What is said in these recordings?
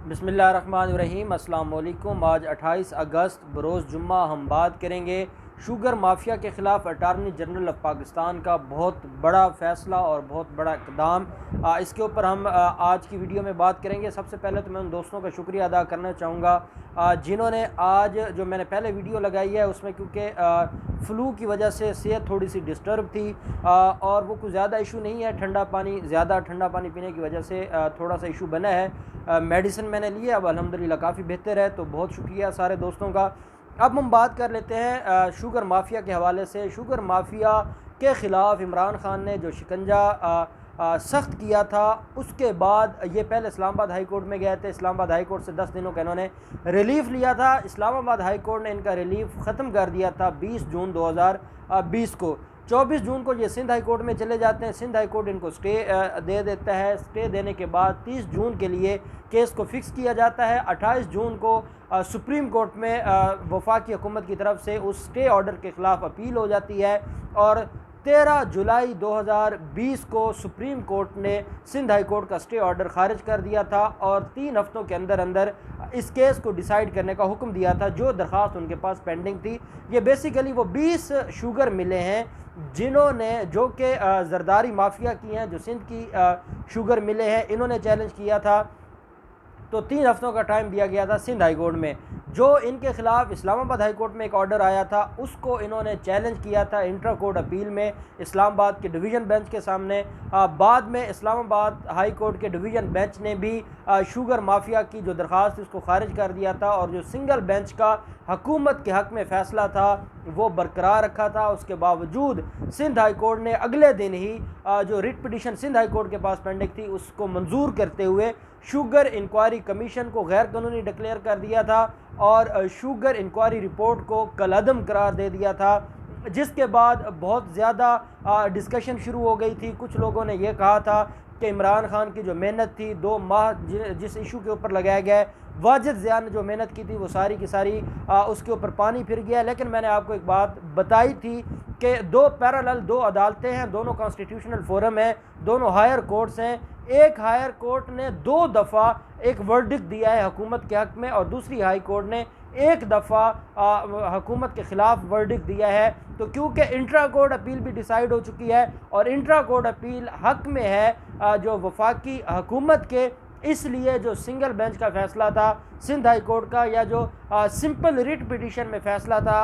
बिस्मिल्लाहिर्रहमानिर्रहीम। अस्सलाम वालेकुम। आज 28 अगस्त बरोज़ जुम्मा हम बात करेंगे शुगर माफिया के ख़िलाफ़ अटारनी जनरल ऑफ पाकिस्तान का बहुत बड़ा फ़ैसला और बहुत बड़ा इक़दाम। इसके ऊपर हम आज की वीडियो में बात करेंगे। सबसे पहले तो मैं उन दोस्तों का शुक्रिया अदा करना चाहूँगा जिन्होंने आज जो मैंने पहले वीडियो लगाई है उसमें, क्योंकि फ़्लू की वजह से सेहत थोड़ी सी डिस्टर्ब थी और वो कुछ ज़्यादा इशू नहीं है, ज़्यादा ठंडा पानी पीने की वजह से थोड़ा सा इशू बना है। मेडिसिन मैंने ली है, अब अल्हम्दुलिल्लाह काफ़ी बेहतर है, तो बहुत शुक्रिया सारे दोस्तों का। अब हम बात कर लेते हैं शुगर माफिया के हवाले से। शुगर माफिया के ख़िलाफ़ इमरान खान ने जो शिकंजा सख्त किया था, उसके बाद ये पहले इस्लामाबाद हाई कोर्ट में गए थे। इस्लामाबाद हाई कोर्ट से 10 दिनों का इन्होंने रिलीफ़ लिया था। इस्लामाबाद हाई कोर्ट ने इनका रिलीफ़ ख़त्म कर दिया था 20 जून 2020 को। 24 जून को ये सिंध हाई कोर्ट में चले जाते हैं। सिंध हाई कोर्ट इनको स्टे दे देता है। स्टे देने के बाद 30 जून के लिए केस को फ़िक्स किया जाता है। 28 जून को सुप्रीम कोर्ट में वफाकी हुकूमत की तरफ से उस स्टे ऑर्डर के ख़िलाफ़ अपील हो जाती है और 13 जुलाई 2020 को सुप्रीम कोर्ट ने सिंध हाई कोर्ट का स्टे ऑर्डर ख़ारिज कर दिया था और 3 हफ्तों के अंदर अंदर इस केस को डिसाइड करने का हुक्म दिया था जो दरख्वास्त उनके पास पेंडिंग थी। ये बेसिकली वो 20 शुगर मिले हैं जिन्होंने, जो कि जरदारी माफिया की हैं, जो सिंध की शुगर मिले हैं, इन्होंने चैलेंज किया था। तो 3 हफ्तों का टाइम दिया गया था सिंध हाई कोर्ट में। जो इनके ख़िलाफ़ इस्लामाबाद हाई कोर्ट में एक ऑर्डर आया था उसको इन्होंने चैलेंज किया था इंट्रा कोर्ट अपील में इस्लामाबाद के डिवीज़न बेंच के सामने। बाद में इस्लामाबाद हाई कोर्ट के डिवीज़न बेंच ने भी शुगर माफिया की जो दरख्वास्त उसको खारिज कर दिया था और जो सिंगल बेंच का हुकूमत के हक़ में फ़ैसला था वो बरकरार रखा था। उसके बावजूद सिंध हाई कोर्ट ने अगले दिन ही जो writ petition Sindh High Court के पास पेंडिंग थी उसको मंजूर करते हुए शुगर इंक्वायरी कमीशन को गैर कानूनी डिक्लेयर कर दिया था और शुगर इंक्वायरी रिपोर्ट को कलअदम करार दे दिया था। जिसके बाद बहुत ज़्यादा डिस्कशन शुरू हो गई थी। कुछ लोगों ने यह कहा था कि इमरान खान की जो मेहनत थी 2 माह जिस इशू के ऊपर लगाया गया है, वाजिद ज़िया ने जो मेहनत की थी वो सारी की सारी उसके ऊपर पानी फिर गया। लेकिन मैंने आपको एक बात बताई थी कि 2 अदालतें हैं, दोनों कॉन्स्टिट्यूशनल फोरम हैं, दोनों हायर कोर्ट्स हैं। एक हायर कोर्ट ने 2 दफ़ा एक वर्डिक्ट दिया है हुकूमत के हक़ में और दूसरी हाई कोर्ट ने 1 दफ़ा हुकूमत के ख़िलाफ़ वर्डिक्ट दिया है। तो क्योंकि इंट्रा कोर्ट अपील भी डिसाइड हो चुकी है और इंट्रा कोर्ट अपील हक़ में है जो वफाकी हुकूमत के, इसलिए जो सिंगल बेंच का फ़ैसला था सिंध हाई कोर्ट का, या जो सिंपल रिट पिटीशन में फ़ैसला था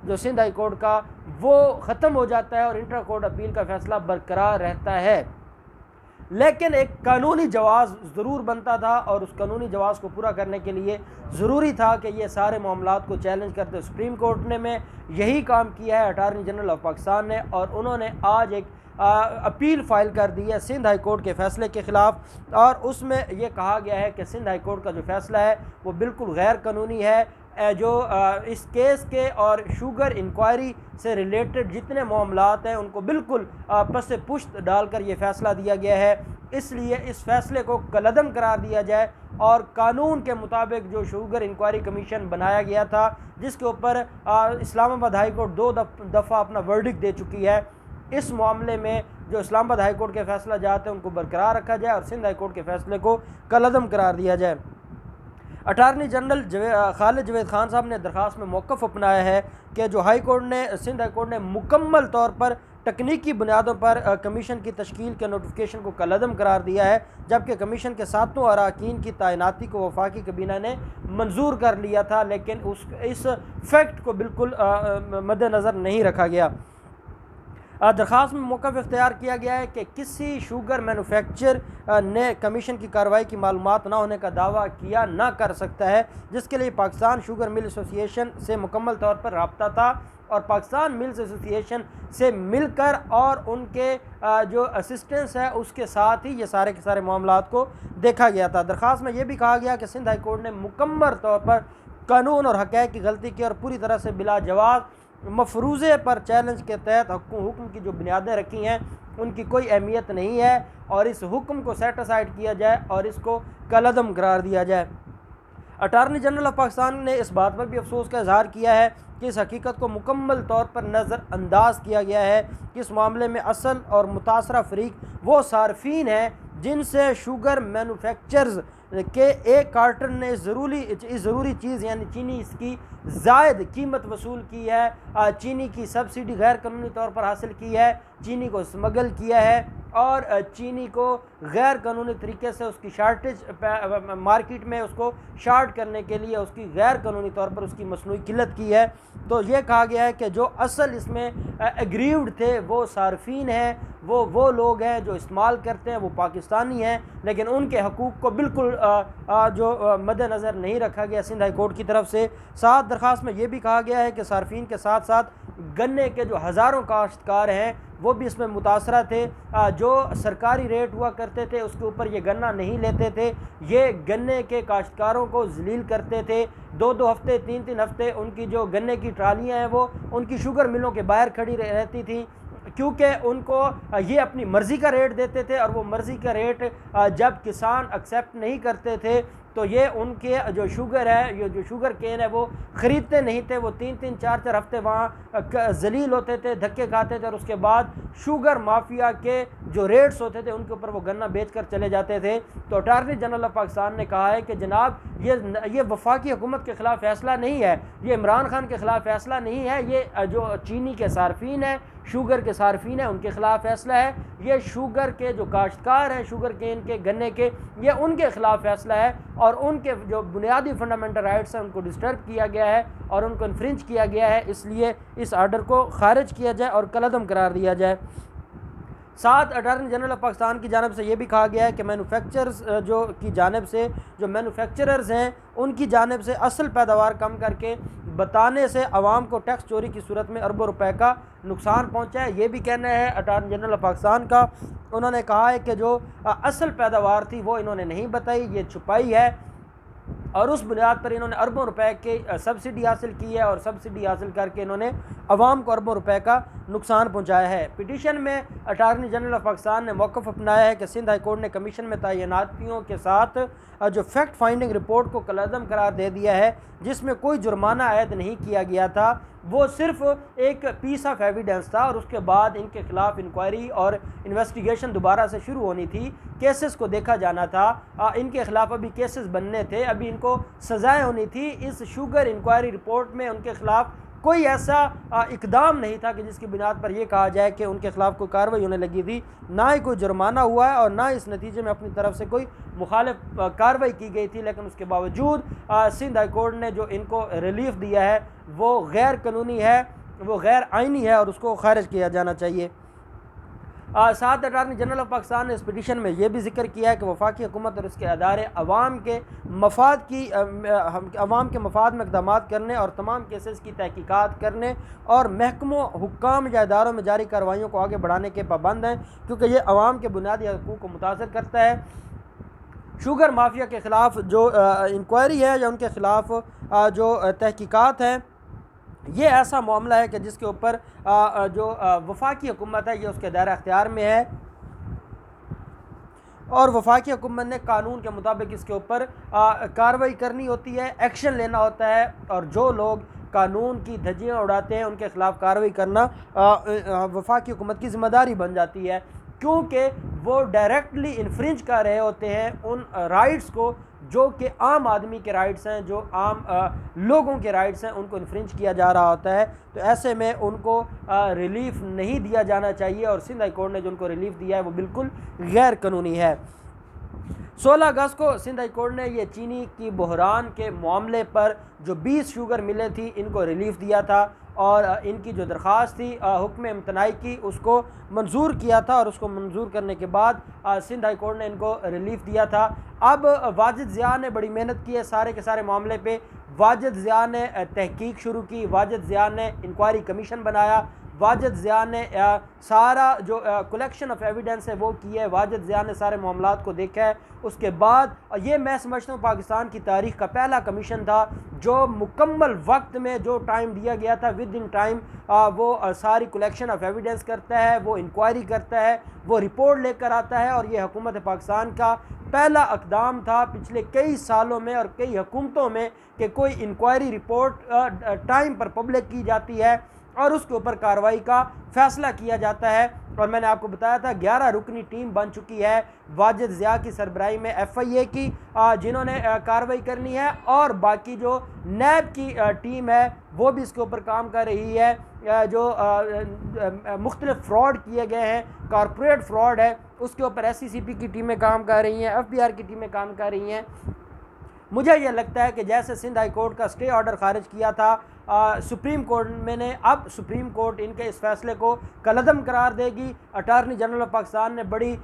जो सिंध हाई कोर्ट का, वो ख़त्म हो जाता है और इंट्रा कोर्ट अपील का फ़ैसला बरकरार रहता है। लेकिन एक कानूनी जवाज़ ज़रूर बनता था और उस कानूनी जवाज़ को पूरा करने के लिए ज़रूरी था कि ये सारे मामलात को चैलेंज करते। सुप्रीम कोर्ट ने में यही काम किया है अटारनी जनरल ऑफ पाकिस्तान ने, और उन्होंने आज एक अपील फ़ाइल कर दी है सिंध हाई कोर्ट के फ़ैसले के ख़िलाफ़ और उसमें यह कहा गया है कि सिंध हाई कोर्ट का जो फ़ैसला है वो बिल्कुल गैर कानूनी है। जो इस केस के और शुगर इंक्वायरी से रिलेटेड जितने मामलात हैं उनको बिल्कुल पस पुश्त डालकर ये फ़ैसला दिया गया है। इसलिए इस फ़ैसले को कलअदम करार दिया जाए और कानून के मुताबिक जो शुगर इंक्वायरी कमीशन बनाया गया था, जिसके ऊपर इस्लामाबाद हाई कोर्ट 2 दफ़ा अपना वर्डिक्ट दे चुकी है, इस मामले में जो इस्लामाबाद हाई कोर्ट के फ़ैसला जाते हैं उनको बरकरार रखा जाए और सिंध हाई कोर्ट के फ़ैसले को कलअदम करार दिया जाए। अटारनी जनरल खालिद जवेद खान साहब ने दरख्वास्त में मौक़िफ़ अपनाया है कि जो सिंध हाई कोर्ट ने मुकम्मल तौर पर तकनीकी बुनियादों पर कमीशन की तश्कील के नोटिफिकेशन को कलअदम करार दिया है, जबकि कमीशन के 7 अरकान की तैनाती को वफाकी काबीना ने मंजूर कर लिया था, लेकिन इस फैक्ट को बिल्कुल मद्देनज़र नहीं रखा गया। दरख्वास्त में मौक़िफ़ इख्तियार किया गया है कि किसी शुगर मैन्युफैक्चर ने कमीशन की कार्रवाई की मालूमात ना होने का दावा किया ना कर सकता है, जिसके लिए पाकिस्तान शुगर मिल एसोसिएशन से मुकम्मल तौर पर रब्ता था और पाकिस्तान मिल्स एसोसिएशन से मिलकर और उनके जो असिस्टेंस है उसके साथ ही ये सारे के सारे मामलात को देखा गया था। दरख्वास्त में यह भी कहा गया कि सिंध हाई कोर्ट ने मुकम्मल तौर पर कानून और हक़ की गलती की और पूरी तरह से बिला जवाब मफरूज़े पर चैलेंज के तहत हुक्म की जो बुनियादें रखी हैं उनकी कोई अहमियत नहीं है और इस हुक्म को सेटिसाइड किया जाए और इसको कलअदम करार दिया जाए। अटारनी जनरल ऑफ पाकिस्तान ने इस बात पर भी अफसोस का इजहार किया है कि इस हकीकत को मुकम्मल तौर पर नज़रअंदाज किया गया है कि इस मामले में असल और मुतासरा फ़रीक वो सारफीन हैं जिनसे शुगर मैन्युफैक्चरर्स के एक कार्टन ने इस ज़रूरी चीज़ यानी चीनी इसकी ज़ायद कीमत वसूल की है, चीनी की सब्सिडी गैर कानूनी तौर पर हासिल की है, चीनी को स्मगल किया है और चीनी को गैर कानूनी तरीके से उसकी शार्टेज मार्केट में उसको शार्ट करने के लिए उसकी गैर कानूनी तौर पर उसकी मसनूई किल्लत की है। तो ये कहा गया है कि जो असल इसमें एग्रीव्ड थे वो सार्फिन हैं, वो लोग हैं जो इस्तेमाल करते हैं, वो पाकिस्तानी हैं, लेकिन उनके हकूक़ को बिल्कुल जो मद्देनज़र नहीं रखा गया सिंध हाई कोर्ट की तरफ से। साथ दरख्वास्त में ये भी कहा गया है कि सार्फिन के साथ साथ गन्ने के जो हज़ारों काश्तकार हैं वो भी इसमें मुतासरा थे, जो सरकारी रेट हुआ करते थे उसके ऊपर ये गन्ना नहीं लेते थे, ये गन्ने के काश्तकारों को जलील करते थे। 2-2 हफ्ते 3-3 हफ्ते उनकी जो गन्ने की ट्रालियाँ हैं वो उनकी शुगर मिलों के बाहर खड़ी रहती थी, क्योंकि उनको ये अपनी मर्ज़ी का रेट देते थे और वो मर्ज़ी का रेट जब किसान एक्सेप्ट नहीं करते थे तो ये उनके जो शुगर है, ये जो शुगर केन है वो ख़रीदते नहीं थे। वो 3-3 4-4 हफ्ते वहाँ जलील होते थे, धक्के खाते थे और उसके बाद शुगर माफिया के जो रेट्स होते थे उनके ऊपर वो गन्ना बेच कर चले जाते थे। तो अटारनी जनरल ऑफ पाकिस्तान ने कहा है कि जनाब ये वफाकी हुकूमत के ख़िलाफ़ फ़ैसला नहीं है, ये इमरान खान के ख़िलाफ़ फ़ैसला नहीं है, ये जो चीनी के सार्फिन हैं, शुगर के सार्फिन हैं, उनके ख़िलाफ़ फ़ैसला है। ये शुगर के जो काश्तकार हैं, शुगर केन के गन्ने के, ये उनके ख़िलाफ़ फ़ैसला है और उनके जो बुनियादी फंडामेंटल राइट्स हैं उनको डिस्टर्ब किया गया है और उनको इन्फ्रिंज किया गया है, इसलिए इस आर्डर को खारिज किया जाए और कलअदम करार दिया जाए। साथ अटारनी जनरल ऑफ पाकिस्तान की जानब से ये भी कहा गया है कि मैन्युफैक्चरर्स जो की जानब से जो मैन्युफैक्चरर्स हैं उनकी जानब से असल पैदावार कम करके बताने से आवाम को टैक्स चोरी की सूरत में अरबों रुपए का नुकसान पहुंचा है। ये भी कहना है अटारनी जनरल ऑफ पाकिस्तान का। उन्होंने कहा है कि जो असल पैदावार थी वो इन्होंने नहीं बताई, ये छुपाई है और उस बुनियाद पर इन्होंने अरबों रुपए के सब्सिडी हासिल की है और सब्सिडी हासिल करके इन्होंने अवाम को अरबों रुपए का नुकसान पहुंचाया है। पिटीशन में अटारनी जनरल ऑफ पाकिस्तान ने मौक़िफ़ अपनाया है कि सिंध हाई कोर्ट ने कमीशन में तैनातियों के साथ जो फैक्ट फाइंडिंग रिपोर्ट को कलअदम करार दे दिया है, जिसमें कोई जुर्माना आयद नहीं किया गया था, वो सिर्फ एक पीस ऑफ एविडेंस था और उसके बाद इनके खिलाफ इंक्वायरी और इन्वेस्टिगेशन दोबारा से शुरू होनी थी, केसेस को देखा जाना था, इनके खिलाफ अभी केसेस बनने थे, अभी इनको सज़ाएं होनी थी। इस शुगर इंक्वायरी रिपोर्ट में उनके खिलाफ कोई ऐसा इकदाम नहीं था कि जिसकी बुनियाद पर यह कहा जाए कि उनके खिलाफ कोई कार्रवाई होने लगी थी। ना ही कोई जुर्माना हुआ है और ना इस नतीजे में अपनी तरफ से कोई मुखालिफ कार्रवाई की गई थी, लेकिन उसके बावजूद सिंध हाई कोर्ट ने जो इनको रिलीफ दिया है वो गैर कानूनी है, वो गैर आइनी है और उसको खारिज किया जाना चाहिए। साथ अटारनी जनरल ऑफ पाकिस्तान ने इस पिटीशन में यह भी जिक्र किया है कि वफाकी हुकूमत और इसके अदारे अवाम के मफाद में इक़दाम करने और तमाम केसेस की तहकीकात करने और महकमों, हुक्काम या इदारों में जारी कार्रवाइयों को आगे बढ़ाने के पाबंद हैं, क्योंकि ये अवाम के बुनियादी हकूक़ को मुतासर करता है। शुगर माफिया के ख़िलाफ़ जो इंक्वायरी है या उनके ख़िलाफ़ जो तहकीकात हैं, ये ऐसा मामला है कि जिसके ऊपर जो वफाकी हुकूमत है ये उसके दायरा अख्तियार में है और वफाकी हुकूमत ने कानून के मुताबिक इसके ऊपर कार्रवाई करनी होती है, एक्शन लेना होता है और जो लोग कानून की धज्जियाँ उड़ाते हैं उनके ख़िलाफ़ कार्रवाई करना वफाकी हुकूमत की ज़िम्मेदारी बन जाती है, क्योंकि वो डायरेक्टली इन्फ्रिंज कर रहे होते हैं उन राइट्स को जो कि आम आदमी के राइट्स हैं, जो आम लोगों के राइट्स हैं, उनको इन्फ्रिंज किया जा रहा होता है। तो ऐसे में उनको रिलीफ नहीं दिया जाना चाहिए और सिंध हाई कोर्ट ने जो उनको रिलीफ दिया है वो बिल्कुल गैर कानूनी है। 16 अगस्त को सिंध हाई कोर्ट ने ये चीनी की बहरान के मामले पर जो 20 शुगर मिलें थी इनको रिलीफ दिया था और इनकी जो दरख्वास्त थी हुक्म इम्तनाई की उसको मंजूर किया था और उसको मंजूर करने के बाद सिंध हाई कोर्ट ने इनको रिलीफ दिया था। अब वाजिद ज़िया ने बड़ी मेहनत की है सारे के सारे मामले पे। वाजिद ज़िया ने तहकीक शुरू की, वाजिद ज़िया ने इंक्वायरी कमीशन बनाया, वाजिद ज़िया ने सारा जो कलेक्शन ऑफ एविडेंस है वो की है, वाजिद ज़िया ने सारे मामलात को देखा है। उसके बाद ये मैं समझता हूँ पाकिस्तान की तारीख़ का पहला कमीशन था जो मुकम्मल वक्त में जो टाइम दिया गया था विद इन टाइम वो सारी कलेक्शन ऑफ एविडेंस करता है, वो इंक्वायरी करता है, वो रिपोर्ट लेकर आता है और ये हुकूमत पाकिस्तान का पहला इक़दाम था पिछले कई सालों में और कई हुकूमतों में कि कोई इंक्वायरी रिपोर्ट टाइम पर पब्लिक की जाती है और उसके ऊपर कार्रवाई का फ़ैसला किया जाता है। और मैंने आपको बताया था 11 रुकनी टीम बन चुकी है वाजिद ज़िया की सरबराही में FIA की, जिन्होंने कार्रवाई करनी है, और बाकी जो नैब की टीम है वो भी इसके ऊपर काम कर रही है। जो मुख्तलिफ फ्रॉड किए गए हैं, कॉरपोरेट फ्रॉड है, उसके ऊपर SCCP की टीमें काम कर रही हैं, FBR की टीमें काम कर रही हैं। मुझे यह लगता है कि जैसे सिंध हाई कोर्ट का स्टे ऑर्डर खारिज किया था सुप्रीम कोर्ट में ने, अब सुप्रीम कोर्ट इनके इस फैसले को कलअदम करार देगी। अटारनी जनरल ऑफ पाकिस्तान ने बड़ी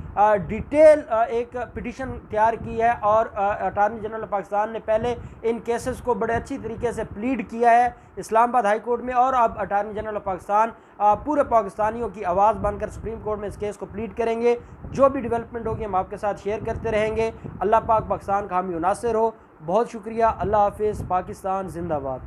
डिटेल एक पिटिशन तैयार की है, और अटारनी जनरल ऑफ पाकिस्तान ने पहले इन केसेस को बड़े अच्छी तरीके से प्लीड किया है इस्लामाबाद हाई कोर्ट में, और अब अटारनी जनरल ऑफ पाकिस्तान पूरे पाकिस्तानियों की आवाज़ बनकर सुप्रीम कोर्ट में इस केस को प्लीड करेंगे। जो भी डेवलपमेंट होगी हम आपके साथ शेयर करते रहेंगे। अल्लाह पाक पाकिस्तान का हामी नासिर हो। बहुत शुक्रिया। अल्लाह हाफिज़। पाकिस्तान जिंदाबाद।